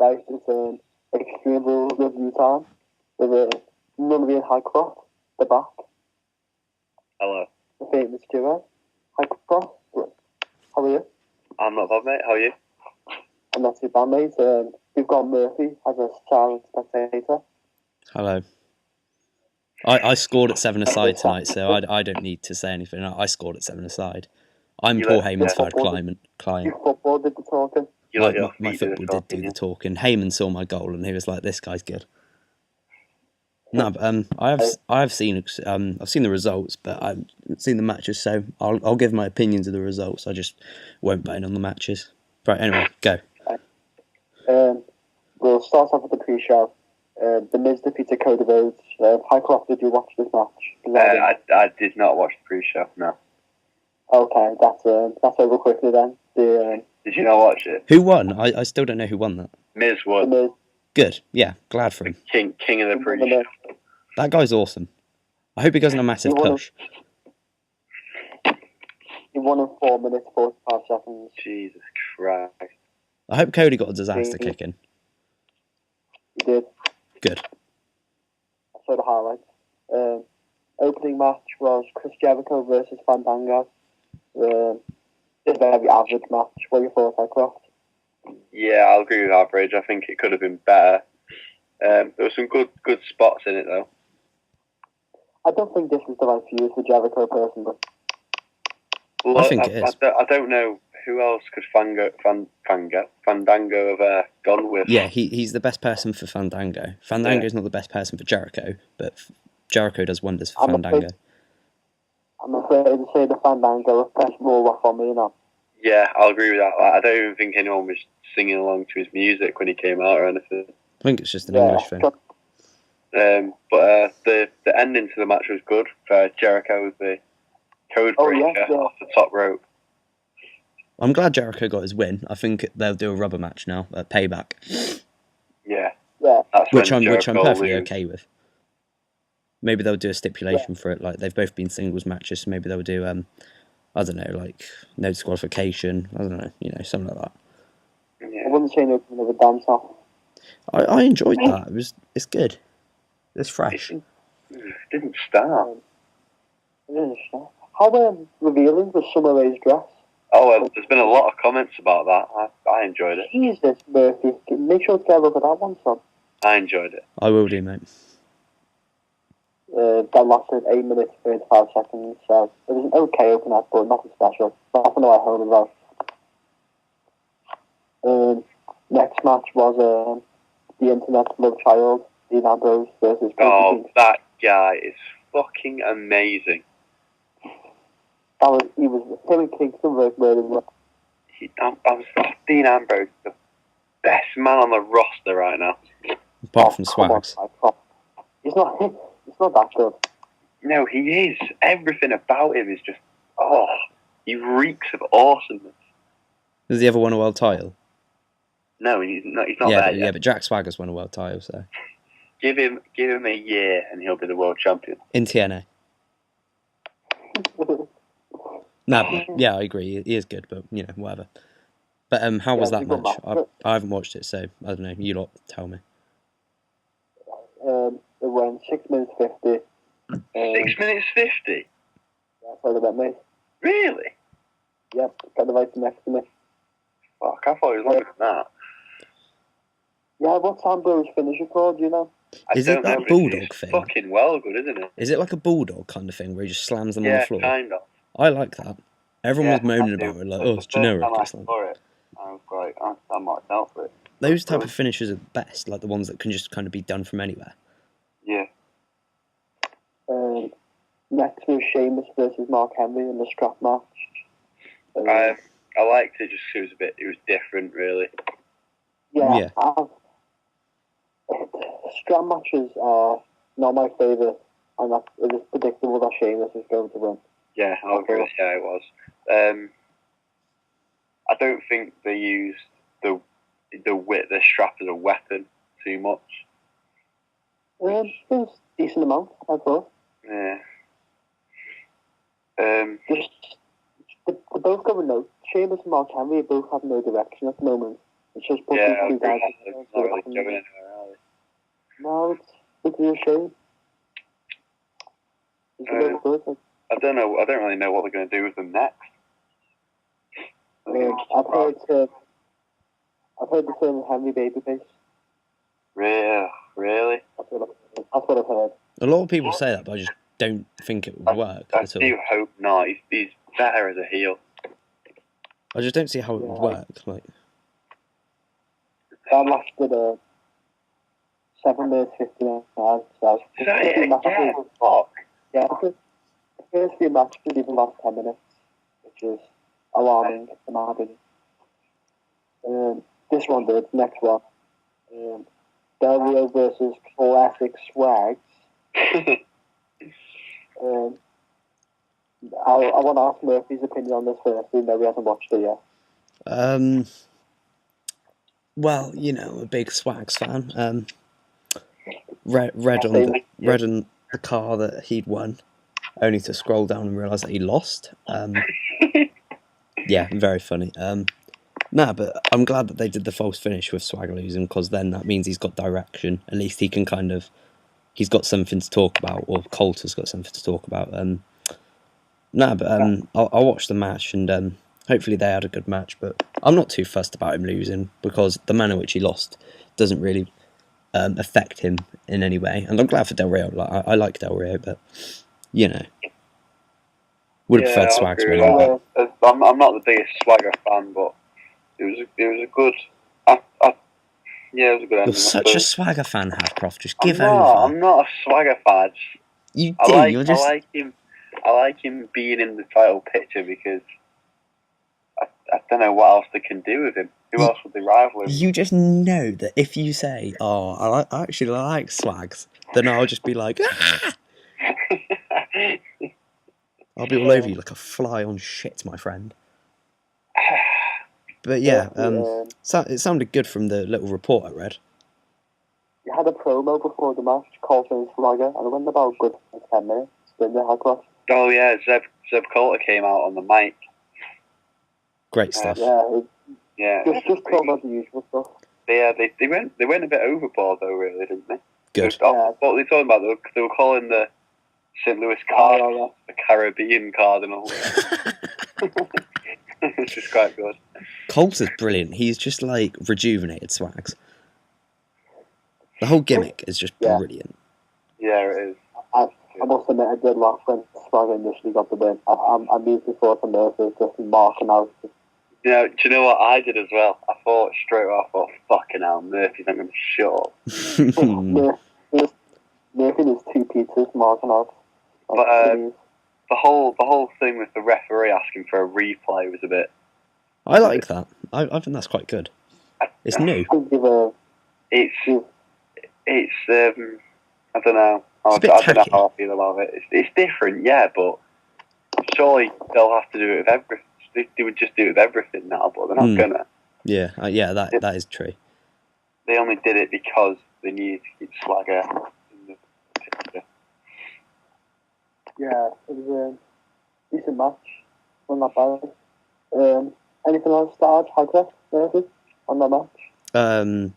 Right, it's Extreme Rules review time with Nunavie Highcroft, the back, Hello. the famous duo. Highcroft, how are you? I'm not bad, mate. How are you? I'm not too bad, mate. We've got Murphy as a silent spectator. Hello. I scored at 7-a-side tonight, so I don't need to say anything. I scored at 7-a-side. I'm You Paul let- Heyman's yeah. third client. Your football did the talking. You let your My feet do the football did do talking, the talking. Heyman saw my goal and he was like, "This guy's good." No, but I've seen the results, but I haven't seen the matches, so I'll give my opinions of the results. I just won't bet on the matches. Right, anyway, go. We'll start off with the pre-show. The Miz defeated Cody Rhodes. Highcroft, did you watch this match? 'Cause I didn't. I did not watch the pre-show, no. Okay, that's over quickly then. Did you not watch it? Who won? I still don't know who won that. Miz The won. Miz. Good, yeah, glad for him. King of the The pre-show. Miz. That guy's awesome. I hope he goes on a massive He won push. He won in 4 minutes, 45 seconds. Jesus Christ. I hope Cody got a disaster Yeah. kicking. He did. Good. So the highlights. Opening match was Chris Jericho versus Fandango. It's a very average match. What are your thoughts, Highcroft? Yeah, I'll agree with average. I think it could have been better. There were some good spots in it, though. I don't think this was the right feud for Jericho personally. Well, I think it is. I don't know who else could Fandango have gone with. Yeah, he's the best person for Fandango. Fandango's not the best person for Jericho, but Jericho does wonders for Fandango. I'm afraid to say the Fandango effect more rough on me now. Yeah, I'll agree with that. Like, I don't even think anyone was singing along to his music when he came out or anything. I think it's just an English thing. But the ending to the match was good for Jericho with the code breaker off the top rope. I'm glad Jericho got his win. I think they'll do a rubber match now at Payback. Yeah. Yeah. Which I'm perfectly okay with. Maybe they'll do a stipulation for it, like they've both been singles matches, so maybe they'll do I don't know, like no disqualification, I don't know, something like that. I wouldn't say no to another dance off. I enjoyed that. It's good. It's fresh. It didn't start. How revealing was Summer Rae's dress? Oh, there's been a lot of comments about that. I enjoyed it. Jesus, Murphy. Make sure to get a look at that one, son. I enjoyed it. I will do, mate. That lasted 8 minutes, 35 seconds, so it was an okay opener, but nothing special. Nothing to write home about. Next match was the Internet's love child, Dean Ambrose versus Oh, Kofi. that guy is fucking amazing. Him and Kingston worked really well. Dean Ambrose, the best man on the roster right now. Apart from come on, Swags. He's not that good. No, he is. Everything about him is just, he reeks of awesomeness. Has he ever won a world title? No, he's not Yeah, there yet. but Jack Swagger's won a world title, so. Give him a year and he'll be the world champion. In TNA. No, but, yeah, I agree. He is good, but, whatever. But how was that match? I haven't watched it, so I don't know. You lot tell me. It went 6 minutes 50. 6 minutes 50? That's all about me. Really? Yep, got the right next to me. Fuck, I thought it was longer than that. Yeah, what's Ambrose's finisher called, do you know? Is it that bulldog thing? Fucking well good, isn't it? Is it like a bulldog kind of thing where he just slams them on the floor? Yeah, kind of. I like that. Everyone was moaning about it, like, it's generic. I saw it. I was like, I might out for it. Those type of finishers are the best, like the ones that can just kind of be done from anywhere. Yeah. Next was Sheamus versus Mark Henry in the strap match. I liked it just because it was different, really. Yeah. Strap matches are not my favourite, and it was predictable that Sheamus was going to win. Yeah, I'll agree with you. It was. I don't think they used the strap as a weapon too much. It was a decent amount, I thought. Yeah. They both got no. Sheamus and Mark Henry both have no direction at the moment. It's just put Yeah, these two guys. it's not really going anywhere, are they? No, it's a shame. It's a bit good. I don't know. I don't really know what they're going to do with them next. I've heard the term of Henry Babyface. Really? That's what I've heard. A lot of people say that, but I just don't think it would work I at all. do hope not. He's better as a heel. I just don't see how it would work. Like, that lasted 7 minutes 59. So Is that it? Yeah, fuck. Yeah, because the first few matches didn't even last 10 minutes, which is alarming in my opinion. This one did. Next one. Del Rio versus Classic Swags. I want to ask Murphy's opinion on this first, even though he hasn't watched it yet. Well, you know, I'm a big Swags fan. Read on the car that he'd won, only to scroll down and realise that he lost. Yeah, very funny. But I'm glad that they did the false finish with Swag losing, because then that means he's got direction. At least he can he's got something to talk about, or Colt has got something to talk about. I'll watch the match, and hopefully they had a good match, but I'm not too fussed about him losing, because the manner in which he lost doesn't really affect him in any way. And I'm glad for Del Rio. Like, I like Del Rio, but, you know, would have preferred Swags winning. I'm not the biggest Swagger fan, but it was a good. Yeah, it was a good ending. You're such a Swagger fan, Hadcroft. Just give over. I'm not a Swagger fan. You do. I like him being in the title picture, because I don't know what else they can do with him. Who else would they rival with? You just know that if you say, "Oh, I actually like Swags," then I'll just be like, "Ah!" I'll be all over you like a fly on shit, my friend. But yeah, it sounded good from the little report I read. You had a promo before the match, Colt and Swagger, and it went about good 10 minutes. Didn't it, Hadcroft? Oh yeah, Zeb Coulter came out on the mic. Great stuff. Yeah. Just promo the usual stuff. They went a bit overboard though, really, didn't they? Good. What were they talking about? They were calling the St. Louis Cardinals the Caribbean Cardinals. Which is quite good. Colt is brilliant. He's just like rejuvenated Swags. The whole gimmick is just brilliant. Yeah, it is. I must admit, I did laugh when Swagger initially got the win. I immediately thought to Murphy just marking out. Do you know what I did as well? I thought straight away, fucking hell, Murphy's not going to shut up. Murphy needs 2 pizzas marking out. But the whole thing with the referee asking for a replay was a bit. I like that. I think that's quite good. It's new. It's I don't know. I don't know how I feel about it. It's different, yeah, but surely they'll have to do it with everything. They would just do it with everything now, but they're not gonna. Yeah, that is true. They only did it because they needed to keep Swagger in the picture. Yeah, it was a decent match. Not bad. Anything else to add, Hadcroft, Murphy, on that match?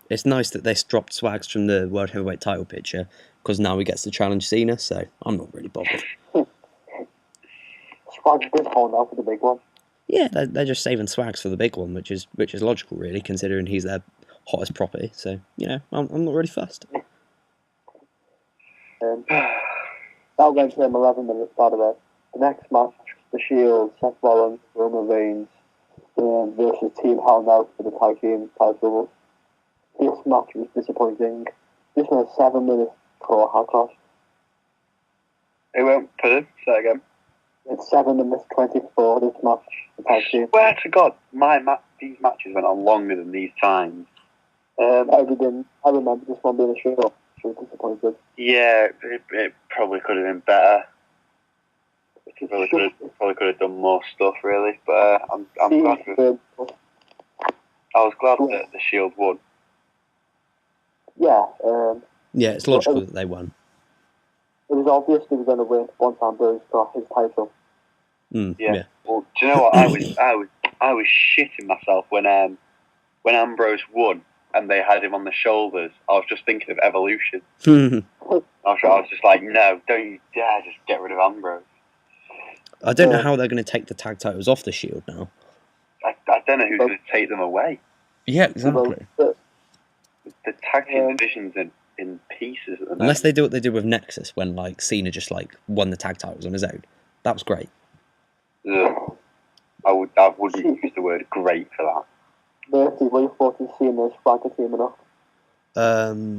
It's nice that they dropped Swags from the World Heavyweight title picture, because now he gets to challenge Cena, so I'm not really bothered. Swags did hold out for the big one. Yeah, they're just saving Swags for the big one, which is logical, really, considering he's their hottest property. So, you know, I'm not really fussed. That'll go into 11 minutes, by the way. The next match, The Shield, Seth Rollins, Roman Reigns versus Team Hell No for the tag team title. This match was disappointing. This was a 7 minute call, Hadcroft. It won't put it. Say that again. It's 7 minutes 24. This match, the tag team. Swear to God, these matches went on longer than these times. I remember this one being a short. So disappointed. Yeah, it probably could have been better. Probably could have done more stuff, really. But I'm glad. I was glad that the Shield won. Yeah. Yeah, it's logical that they won. It was obvious they were going to win once Ambrose got his title. Yeah. Well, do you know what? I was shitting myself when when Ambrose won and they had him on the shoulders, I was just thinking of Evolution. I I was just like, no, don't you dare just get rid of Ambrose. don't know how they're going to take the tag titles off the Shield now. I don't know who's going to take them away. Yeah, exactly. The tag team division's in pieces at the moment. Unless they do what they did with Nexus when like Cena just like won the tag titles on his own. That was great. Ugh. I wouldn't use the word great for that. Murphy, what you thought of Cena's Swagger teaming up?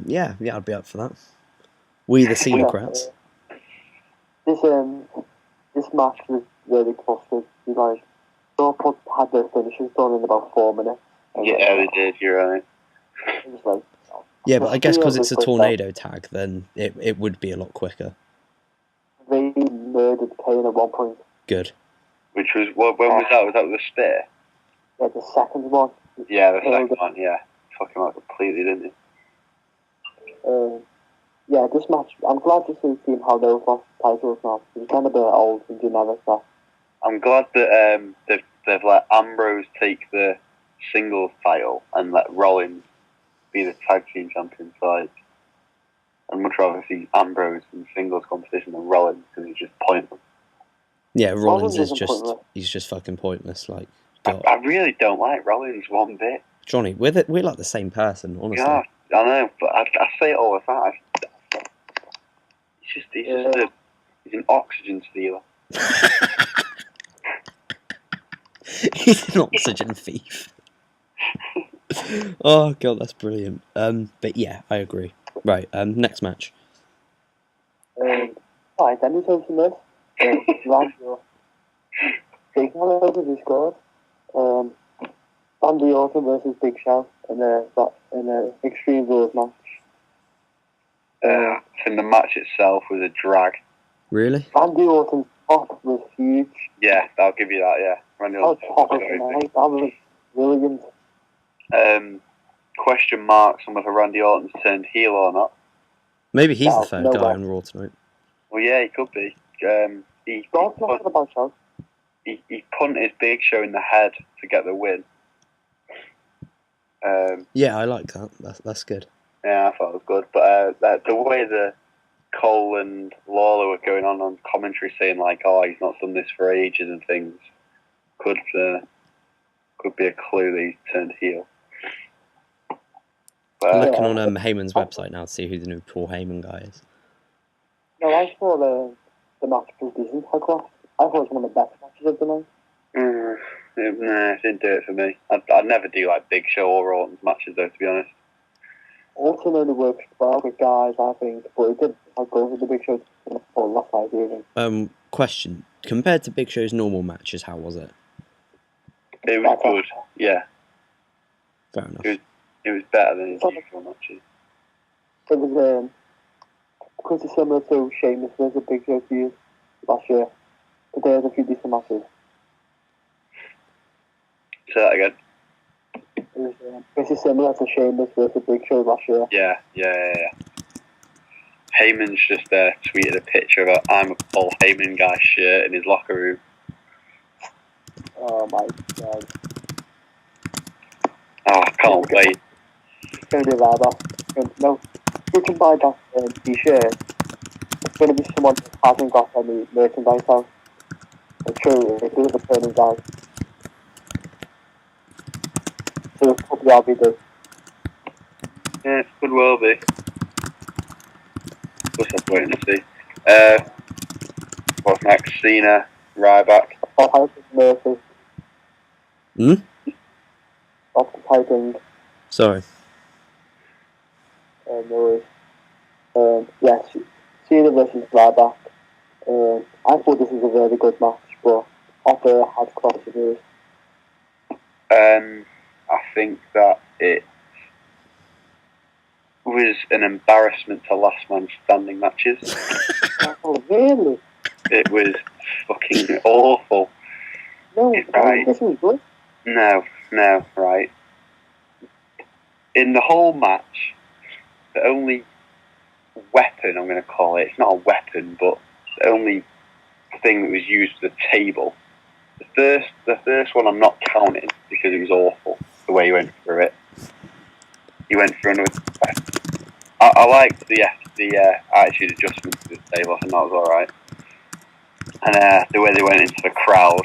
Yeah, I'd be up for that. We the Cenocrats. This match was really close. Like, Norfolk had their finishes done in about 4 minutes. Yeah, they did. You're right. It was like, yeah, but I guess because it's a tornado tag, then it would be a lot quicker. They murdered Kane at one point. Good. Which was when was that? Was that the spear? Yeah, the second one. Yeah, the second one. Yeah, fuck him up completely, didn't he? Yeah, this match. I'm glad to see Team how they've lost titles now. It's kind of a bit old and generic stuff. I'm glad that they've let Ambrose take the singles title and let Rollins be the tag team champion. So like, I'd much rather see Ambrose in singles competition than Rollins because he's just pointless. Yeah, Rollins is just he's just fucking pointless. Like, I really don't like Rollins one bit. Johnny, we're like the same person, honestly. Yeah, I know, but I say it all the time. He's an oxygen stealer. He's an oxygen thief. Oh god, that's brilliant. But yeah, I agree. Right, next match. Alright, then it's over to this. Big Show who scored. Randy Orton versus Big Show in an Extreme Rules match. I think the match itself was a drag. Really? Randy Orton's pop was huge. Yeah, I'll give you that, yeah. Randy Orton's pop was nice. That was brilliant. Question marks on whether Randy Orton's turned heel or not. Maybe he's the third guy on Raw tonight. Well, yeah, he could be. He punted Big Show in the head to get the win. Yeah, I like that. That's good. Yeah, I thought it was good. But the way the Cole and Lawler were going on commentary saying like, oh, he's not done this for ages and things, could be a clue that he's turned heel. I'm looking on Heyman's website now to see who the new Paul Heyman guy is. No, I saw the match was decent. I thought it was one of the best matches of the night. Nah, it didn't do it for me. I'd never do like Big Show or Orton's matches though, to be honest. Orton only works well with guys, I think, but it did go with the Big Show for last idea. Question: compared to Big Show's normal matches, how was it? It was good. Yeah. Fair enough. It was better than his usual matches. It was pretty similar to Sheamus versus Big Show feud last year. But there's a few decent matches. Say that again. It was pretty similar to Sheamus versus Big Show last year. Yeah. Heyman's just tweeted a picture of I'm a Paul Heyman guy shirt in his locker room. Oh my god. Oh, I can't wait. It's going to be rather. No, you can buy that t-shirt. It's going to be someone who hasn't got any merchandise out. I'm sure it is a turning down. So it could well be this. Yeah, it could well be. Just have to wait and see. What's next? Cena, Ryback. Stop Murphy. Stop the typing. Sorry. No worries. Yes, Cena versus Ryback. I thought this was a very good match, but Offer had crosses. I think that it was an embarrassment to last man standing matches. Oh, really? It was fucking awful. No, right. This was good. No, right. In the whole match, the only weapon, I'm going to call it, it's not a weapon, but the only thing that was used was a table. The first one I'm not counting because it was awful. the way he went through it. He went through it. I liked the attitude adjustment to the table, and that was alright. And the way they went into the crowd,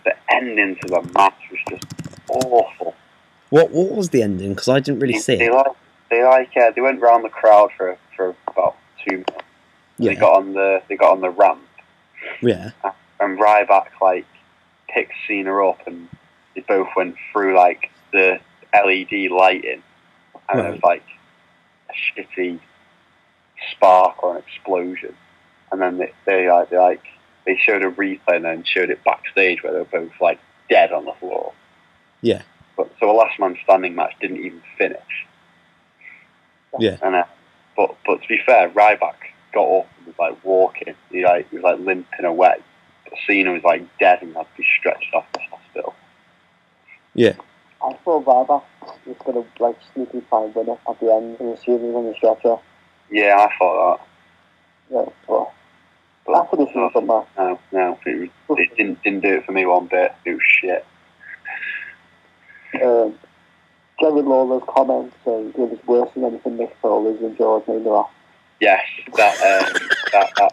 the ending to the match was just awful. What was the ending? Because I didn't really see it. They went round the crowd for about 2 minutes. Yeah. They got on the ramp. Yeah. And Ryback picked Cena up, and they both went through the LED lighting, and it was like a shitty spark or an explosion. And then they showed a replay and then showed it backstage where they were both dead on the floor. Yeah. So a last man standing match didn't even finish. Yeah. And but to be fair, Ryback got up and was walking. He was limping away. But Cena was dead and had to be stretched off the hospital. Yeah. I thought Ryback was going to sneaky find winner at the end and assume he was on the stretcher. Yeah, I thought that. Yeah, but after this was on that. No, it didn't do it for me one bit. It was shit. Jerry Lawler's comments saying it was worse than anything Mick Foley's and George made off. Yes, that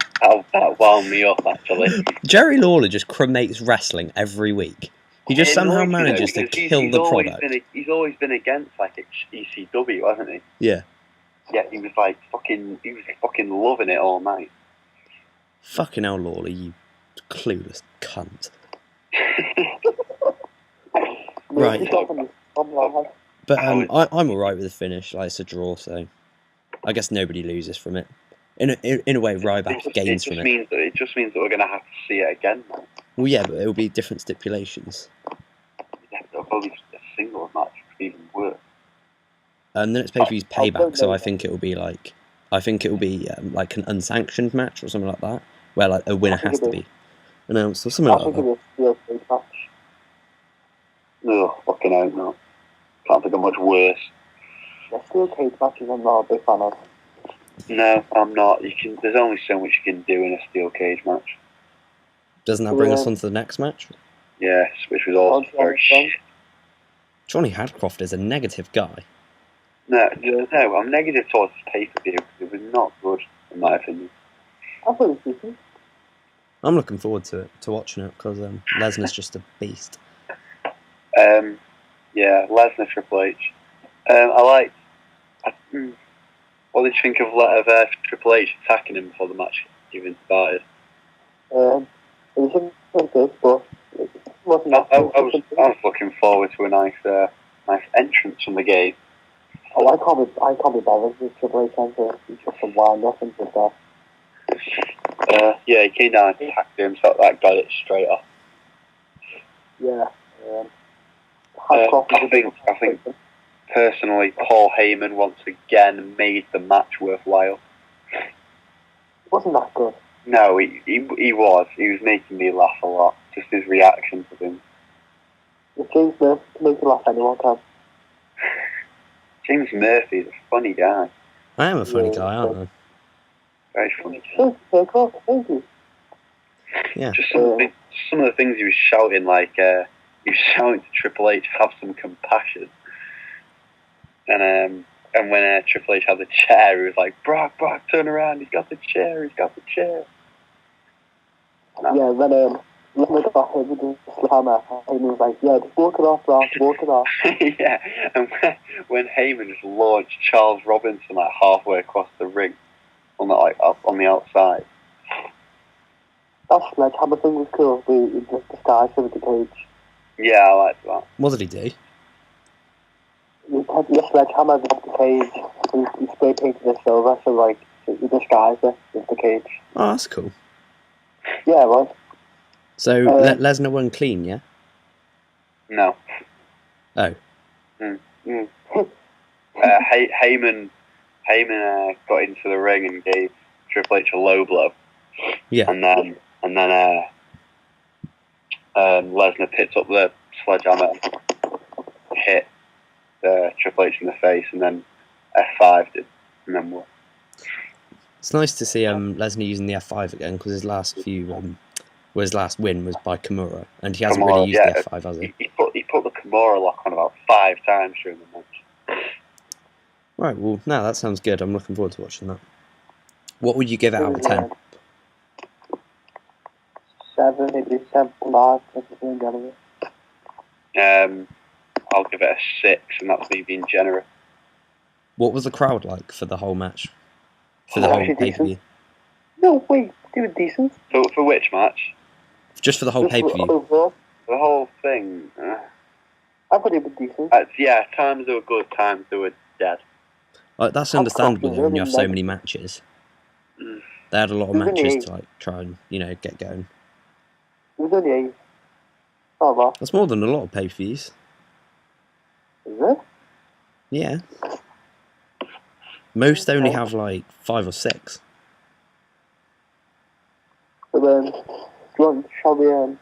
wound me up actually. Jerry Lawler just cremates wrestling every week. He just somehow manages to kill the product. He's always been against ECW, hasn't he? Yeah. Yeah, he was fucking loving it all night. Fucking hell, Lawler, you clueless cunt. Right. But I'm alright with the finish. It's a draw, so I guess nobody loses from it. In a way, Ryback gains from it. It just means that we're going to have to see it again now. Well, yeah, but it'll be different stipulations. Yeah, it'll probably be a singles match, even worse. And then it's pay-per-view's Payback, so I think it'll be an unsanctioned match or something like that, where a winner has to be announced or something like that. I think it'll be a steel cage match. Oh, fucking hell, no. Can't think of much worse. Yeah, steel cage matches I'm not a big fan of. No, I'm not. There's only so much you can do in a steel cage match. Doesn't that bring us on to the next match? Yes, which was also very shit. Johnny Hadcroft is a negative guy. No, I'm negative towards this pay-per-view because it was not good, in my opinion. I thought it was decent. I'm looking forward to watching it because Lesnar's just a beast. Yeah, Lesnar, Triple H. What did you think of Triple H attacking him before the match even started? It was good, but it wasn't. I was looking forward to a nice entrance from the game. Oh, I can't be bothered with Triple H enter. He's just a wind up and just that. Yeah, he came down and attacked him, so that got it straight off. Yeah. I think personally, Paul Heyman once again made the match worthwhile. Wasn't that good? No, he was. He was making me laugh a lot. Just his reaction to things. If James Murphy can make you laugh, anyone can. James Murphy is a funny guy. I am a funny guy, aren't I? Very funny guy. Thank you. Yeah. Just some of the things he was shouting, he was shouting to Triple H, "Have some compassion." And when Triple H had the chair, he was like, Brock, turn around, he's got the chair. No. Yeah, when Lesnar got hit with the hammer, and he was like, yeah, just walk it off, Brock, walk it off. Yeah, and when Heyman just launched Charles Robinson halfway across the ring, on the outside. That sledgehammer thing was cool, he just disguised him with the cage. Yeah, I liked that. What did he do? He had the sledgehammer with the cage, he spray painted it silver, so he disguised it with the cage. Oh, that's cool. Yeah, it was. So Lesnar won clean, yeah? No. Oh. Heyman got into the ring and gave Triple H a low blow. Yeah. And then Lesnar picked up the sledgehammer, hit Triple H in the face, and then F5'd it, and then what? It's nice to see Lesnar using the F5 again because his last win was by Kimura, and he hasn't really used the F5, has he? He put the Nakamura lock on about 5 times during the match. Right, well, no, that sounds good. I'm looking forward to watching that. What would you give it out of 10? 7, maybe 7.5. Something like that. I'll give it a 6, and that's me being generous. What was the crowd like for the whole match? For the whole pay-per-view? No, wait, they were decent. For which match? Just for the whole pay-per-view. Overall, The whole thing. I thought it was decent. Yeah, times they were good, times they were dead. That's understandable though when you have so many matches. They had a lot of matches to try and get going. It was only 8. Oh, well. That's more than a lot of pay-per-views. Is it? Yeah. Most only have 5 or 6. So shall we,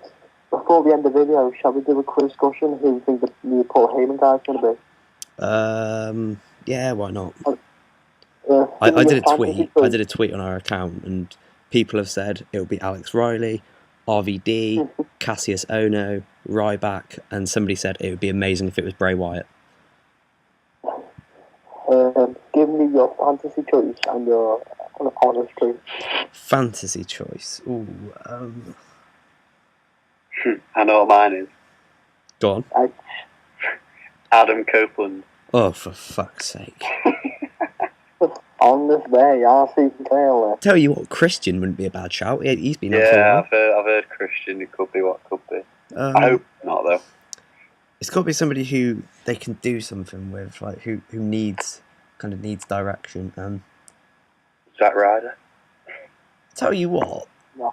before we end the video, shall we do a quick discussion who we think the new Paul Heyman guy's going to be? Yeah, why not? I did a tweet on our account, and people have said it'll be Alex Riley, RVD, Cassius Ohno, Ryback, and somebody said it would be amazing if it was Bray Wyatt. Give me your fantasy choice and your opponent's choice. Fantasy choice. Ooh. I know what mine is. Go on. Adam Copeland. Oh, for fuck's sake. On this day, I'll see clearly. Tell you what, Christian wouldn't be a bad shout. He's been on for a Yeah, while. I've heard Christian. It could be what could be. I hope not, though. It's got to be somebody who they can do something with, who needs direction. Zack Ryder. Tell you what. No.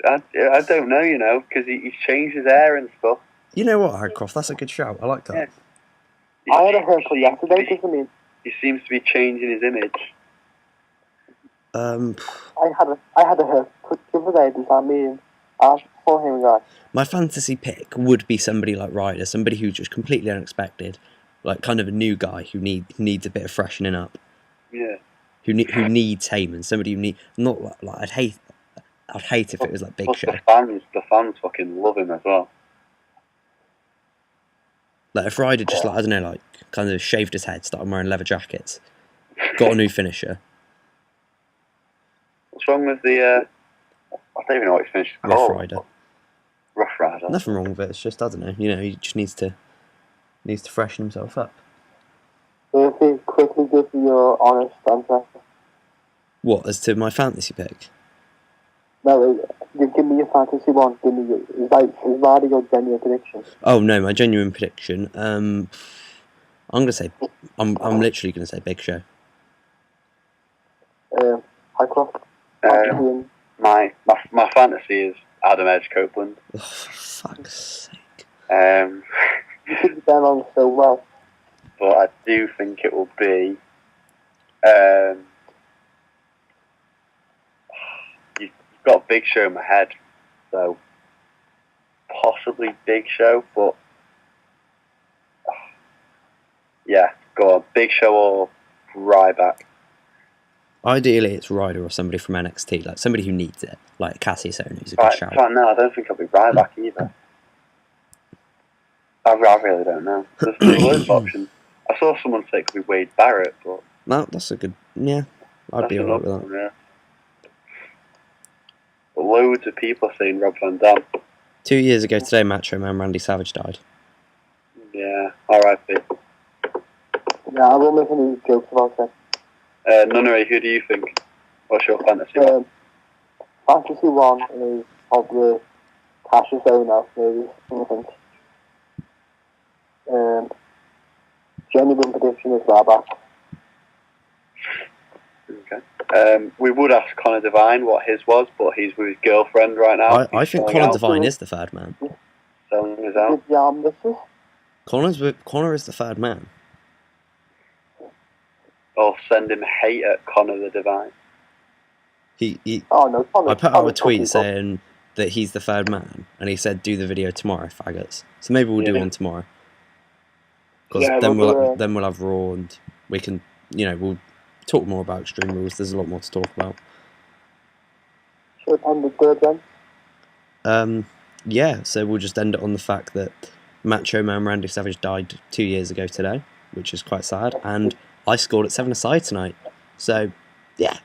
I don't know, because he's changed his hair and stuff. You know what, Hardcroft? That's a good shout. I like that. Yeah. I had a haircut yesterday, doesn't mean. He seems to be changing his image. I had a haircut the other day, does that mean Paul Heyman guy? My fantasy pick would be somebody like Ryder, somebody who's just completely unexpected, kind of a new guy who needs a bit of freshening up. Yeah. Who needs Heyman, somebody who not I'd hate if it was Big Plus Show. The fans fucking love him as well. If Ryder just I don't know, kind of shaved his head, started wearing leather jackets, got a new finisher. What's wrong with the? I don't even know what his finisher is called. Rough Rider. Nothing wrong with it. It's just I don't know. He just needs to freshen himself up. So if you quickly give me your honest answer. What, as to my fantasy pick? No, give me your fantasy one. Give me is Ryder your genuine prediction? Oh no, my genuine prediction. I'm literally gonna say Big Show. Hycroft. My fantasy is Adam Edge Copeland. Oh, for fuck's sake. You think you've done on so well. But I do think it will be. You've got Big Show in my head, so possibly Big Show, but yeah, go on, Big Show or Ryback. Ideally, it's Ryder or somebody from NXT, somebody who needs it, like Cassius Ohno, who's a good shout. No, I don't think it'll be Ryback either. I really don't know. There's loads of options. I saw someone say it could be Wade Barrett, but no, that's a good. Yeah, I'd be alright with that. Yeah. But loads of people are saying Rob Van Dam. 2 years ago today, Macho Man Randy Savage died. Yeah, R.I.P. Yeah, I won't make any jokes about it. Nunnery, who do you think? What's your fantasy one? Fantasy one is probably Cassius Ohno, maybe, I think. Genuine prediction is Ryback. Okay. We would ask Connor Devine what his was, but he's with his girlfriend right now. I think Connor Devine is the third man. Selling us out. Connor is the third man. Or send him hate at Connor the Divine. I put out a tweet saying that he's the third man, and he said, "Do the video tomorrow, faggots." So maybe we'll do one tomorrow. Because then we'll have Raw, and we can, we'll talk more about Extreme Rules. There's a lot more to talk about. Should end the third then? Yeah. So we'll just end it on the fact that Macho Man Randy Savage died 2 years ago today, which is quite sad. And I scored at 7-a-side tonight. So, yeah,